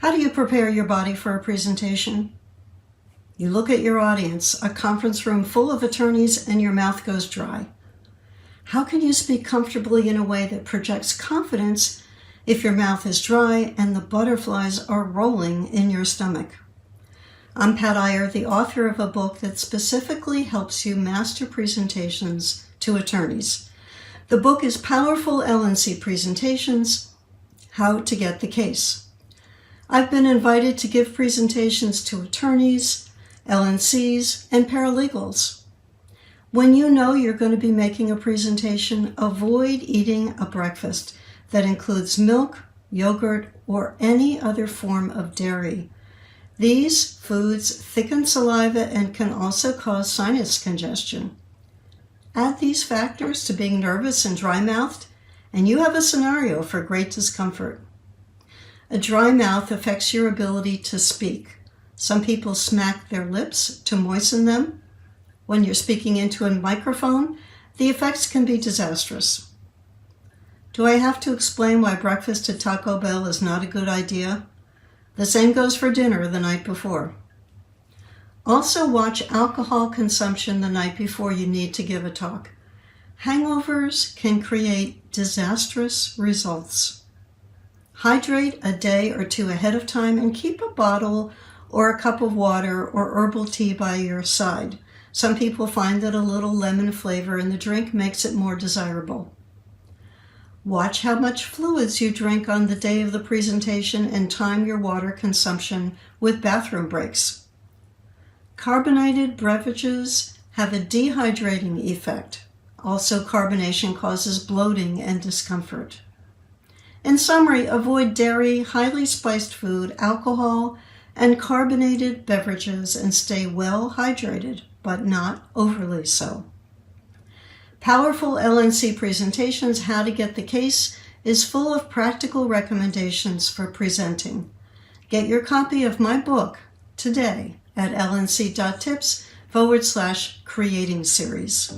How do you prepare your body for a presentation? You look at your audience, a conference room full of attorneys, and your mouth goes dry. How can you speak comfortably in a way that projects confidence if your mouth is dry and the butterflies are rolling in your stomach? I'm Pat Iyer, the author of a book that specifically helps you master presentations to attorneys. The book is Powerful LNC Presentations, How to Get the Case. I've been invited to give presentations to attorneys, LNCs, and paralegals. When you know you're going to be making a presentation, avoid eating a breakfast that includes milk, yogurt, or any other form of dairy. These foods thicken saliva and can also cause sinus congestion. Add these factors to being nervous and dry-mouthed, and you have a scenario for great discomfort. A dry mouth affects your ability to speak. Some people smack their lips to moisten them. When you're speaking into a microphone, the effects can be disastrous. Do I have to explain why breakfast at Taco Bell is not a good idea? The same goes for dinner the night before. Also, watch alcohol consumption the night before you need to give a talk. Hangovers can create disastrous results. Hydrate a day or two ahead of time and keep a bottle or a cup of water or herbal tea by your side. Some people find that a little lemon flavor in the drink makes it more desirable. Watch how much fluids you drink on the day of the presentation and time your water consumption with bathroom breaks. Carbonated beverages have a dehydrating effect. Also, carbonation causes bloating and discomfort. In summary, avoid dairy, highly spiced food, alcohol, and carbonated beverages and stay well hydrated, but not overly so. Powerful LNC Presentations, How to Get the Case is full of practical recommendations for presenting. Get your copy of my book today at lnc.tips/creating series.